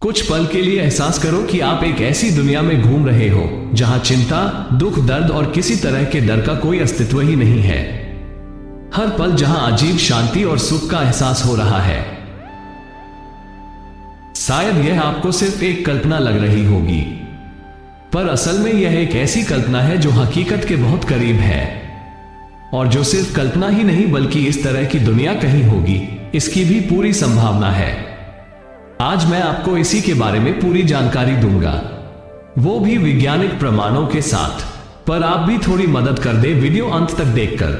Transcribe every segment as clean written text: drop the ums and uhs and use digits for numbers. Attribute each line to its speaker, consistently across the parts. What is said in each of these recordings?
Speaker 1: कुछ पल के लिए एहसास करो कि आप एक ऐसी दुनिया में घूम रहे हो जहां चिंता, दुख, दर्द और किसी तरह के डर का कोई अस्तित्व ही नहीं है। हर पल जहां अजीब शांति और सुख का एहसास हो रहा है। शायद यह आपको सिर्फ एक कल्पना लग रही होगी, पर असल में यह एक ऐसी कल्पना है जो हकीकत के बहुत करीब है, और जो सिर्फ कल्पना ही नहीं बल्कि इस तरह की दुनिया कहीं होगी, इसकी भी पूरी संभावना है। आज मैं आपको इसी के बारे में पूरी जानकारी दूंगा, वो भी वैज्ञानिक प्रमाणों के साथ। पर आप भी थोड़ी मदद कर दे वीडियो अंत तक देखकर।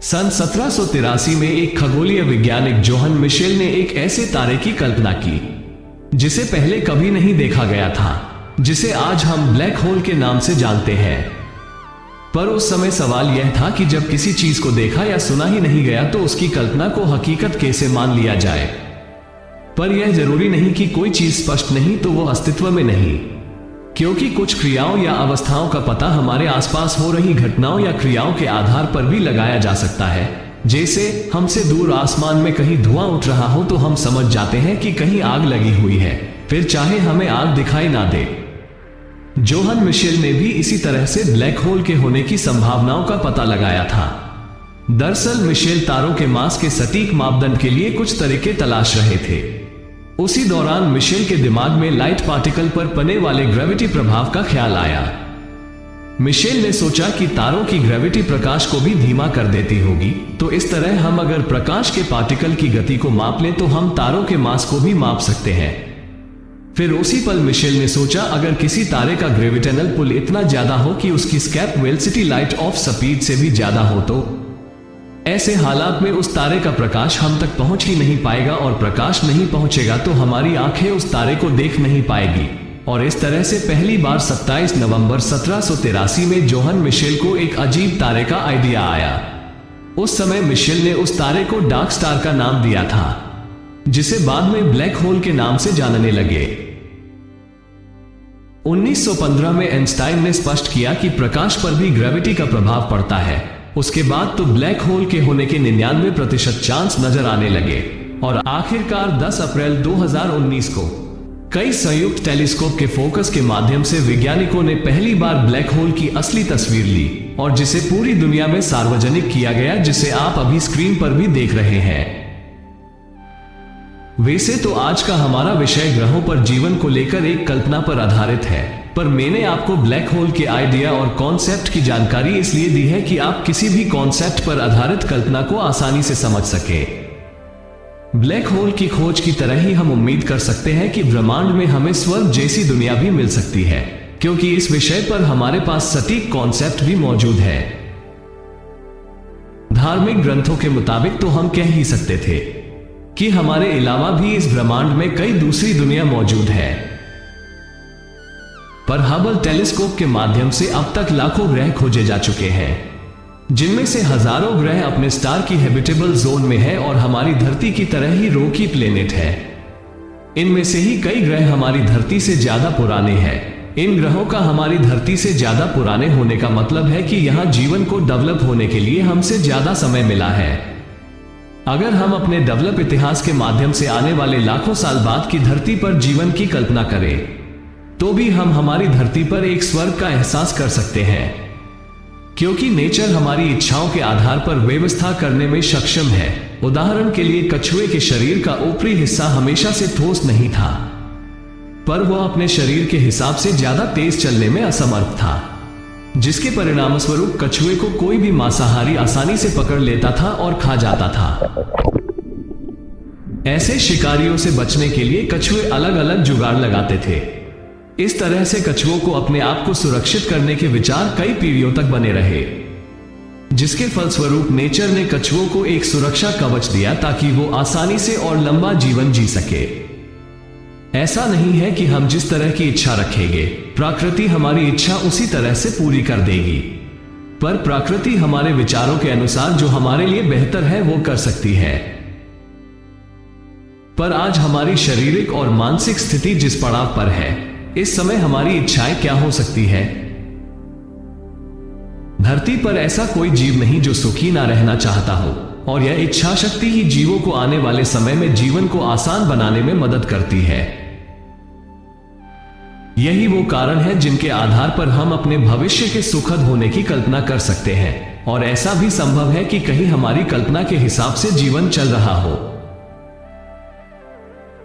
Speaker 1: सन 1783 में एक खगोलीय वैज्ञानिक जोहन मिशेल ने एक ऐसे तारे की कल्पना की जिसे पहले कभी नहीं देखा गया था, जिसे आज हम ब्लैक होल के नाम से जानते हैं। पर उस समय सवाल यह था कि जब किसी चीज को देखा या सुना ही नहीं गया तो उसकी कल्पना को हकीकत कैसे मान लिया जाए। पर यह जरूरी नहीं कि कोई चीज स्पष्ट नहीं तो वो अस्तित्व में नहीं, क्योंकि कुछ क्रियाओं या अवस्थाओं का पता हमारे आसपास हो रही घटनाओं या क्रियाओं के आधार पर भी लगाया जा सकता है। जैसे हमसे दूर आसमान में कहीं धुआं उठ रहा हो तो हम समझ जाते हैं कि कहीं आग लगी हुई है, फिर चाहे हमें आग दिखाई ना दे। जोहन मिशेल ने भी इसी तरह से ब्लैक होल के होने की संभावनाओं का पता लगाया था। दरअसल मिशेल तारों के मास के सटीक मापदंड के लिए कुछ तरीके तलाश रहे थे। उसी दौरान मिशेल के दिमाग में लाइट पार्टिकल पर पड़ने वाले ग्रेविटी प्रभाव का ख्याल आया। मिशेल ने सोचा कि तारों की ग्रेविटी प्रकाश को भी धीमा कर देती होगी, तो इस तरह हम अगर प्रकाश के पार्टिकल की गति को माप लें तो हम तारों के मास को भी माप सकते हैं। फिर उसी पल मिशेल ने सोचा, अगर किसी तारे का ग्रेविटेशनल पुल इतना ज्यादा हो कि उसकी escape velocity light of speed से भी ज्यादा हो तो ऐसे हालात में उस तारे का प्रकाश हम तक पहुंच ही नहीं पाएगा, और प्रकाश नहीं पहुंचेगा तो हमारी आंखें उस तारे को देख नहीं पाएगी। और इस तरह से पहली बार 27 नवंबर 1783 में जोहन मिशेल को एक अजीब तारे का आइडिया आया। उस समय मिशेल ने उस तारे को डार्क स्टार का नाम दिया था, जिसे बाद में ब्लैक होल के नाम से जानने लगे। 1915 में आइंस्टाइन ने स्पष्ट किया कि प्रकाश पर भी ग्रेविटी का प्रभाव पड़ता है। उसके बाद तो ब्लैक होल के होने के 99% चांस नजर आने लगे, और आखिरकार 10 अप्रैल 2019 को कई संयुक्त टेलीस्कोप के फोकस के माध्यम से वैज्ञानिकों ने पहली बार ब्लैक होल की असली तस्वीर ली, और जिसे पूरी दुनिया में सार्वजनिक किया गया, जिसे आप अभी स्क्रीन पर भी देख रहे हैं। वैसे तो आज का हमारा विषय ग्रहों पर जीवन को लेकर एक कल्पना पर आधारित है, पर मैंने आपको ब्लैक होल के आइडिया और कॉन्सेप्ट की जानकारी इसलिए दी है कि आप किसी भी कॉन्सेप्ट पर आधारित कल्पना को आसानी से समझ सके। ब्लैक होल की खोज की तरह ही हम उम्मीद कर सकते हैं कि ब्रह्मांड में हमें स्वर्ग जैसी दुनिया भी मिल सकती है, क्योंकि इस विषय पर हमारे पास सटीक कॉन्सेप्ट भी मौजूद है। धार्मिक ग्रंथों के मुताबिक तो हम कह ही सकते थे कि हमारे अलावा भी इस ब्रह्मांड में कई दूसरी दुनिया मौजूद है। पर हबल टेलीस्कोप के माध्यम से अब तक लाखों ग्रह खोजे जा चुके हैं, जिनमें से हजारों ग्रह अपने स्टार की हैबिटेबल जोन में है और हमारी धरती की तरह ही रोकी प्लेनेट है। इनमें से ही कई ग्रह हमारी धरती से ज्यादा पुराने हैं। इन ग्रहों का हमारी धरती से ज्यादा पुराने होने का मतलब है कि यहां जीवन को डेवलप होने के लिए हमसे ज्यादा समय मिला है। अगर हम अपने डेवलप इतिहास के माध्यम से आने वाले लाखों साल बाद की धरती पर जीवन की कल्पना करें, तो भी हम हमारी धरती पर एक स्वर्ग का एहसास कर सकते हैं, क्योंकि नेचर हमारी इच्छाओं के आधार पर व्यवस्था करने में सक्षम है। उदाहरण के लिए कछुए के शरीर का ऊपरी हिस्सा हमेशा से ठोस नहीं था, पर वह अपने शरीर के हिसाब से ज्यादा तेज चलने में असमर्थ था, जिसके परिणामस्वरूप कछुए को कोई भी मांसाहारी आसानी से पकड़ लेता था और खा जाता था। ऐसे शिकारियों से बचने के लिए कछुए अलग अलग जुगाड़ लगाते थे। इस तरह से कछुओं को अपने आप को सुरक्षित करने के विचार कई पीढ़ियों तक बने रहे, जिसके फलस्वरूप नेचर ने कछुओं को एक सुरक्षा कवच दिया ताकि वो आसानी से और लंबा जीवन जी सके। ऐसा नहीं है कि हम जिस तरह की इच्छा रखेंगे, प्रकृति हमारी इच्छा उसी तरह से पूरी कर देगी, पर प्रकृति हमारे विचारों के अनुसार जो हमारे लिए बेहतर है वो कर सकती है। पर आज हमारी शारीरिक और मानसिक स्थिति जिस पड़ाव पर है, इस समय हमारी इच्छाएं क्या हो सकती है? धरती पर ऐसा कोई जीव नहीं जो सुखी ना रहना चाहता हो, और यह इच्छा शक्ति ही जीवों को आने वाले समय में जीवन को आसान बनाने में मदद करती है। यही वो कारण है जिनके आधार पर हम अपने भविष्य के सुखद होने की कल्पना कर सकते हैं, और ऐसा भी संभव है कि कहीं हमारी कल्पना के हिसाब से जीवन चल रहा हो।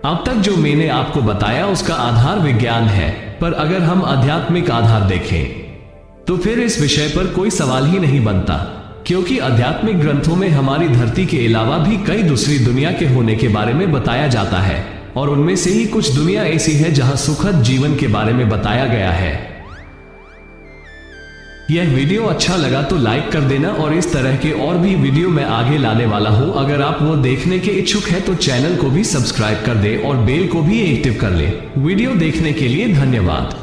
Speaker 1: अब तक जो मैंने आपको बताया उसका आधार विज्ञान है, पर अगर हम आध्यात्मिक आधार देखें तो फिर इस विषय पर कोई सवाल ही नहीं बनता, क्योंकि आध्यात्मिक ग्रंथों में हमारी धरती के अलावा भी कई दूसरी दुनिया के होने के बारे में बताया जाता है, और उनमें से ही कुछ दुनिया ऐसी है जहां सुखद जीवन के बारे में बताया गया है। यह वीडियो अच्छा लगा तो लाइक कर देना, और इस तरह के और भी वीडियो मैं आगे लाने वाला हूं। अगर आप वो देखने के इच्छुक हैं तो चैनल को भी सब्सक्राइब कर दे और बेल को भी एक्टिव कर ले। वीडियो देखने के लिए धन्यवाद।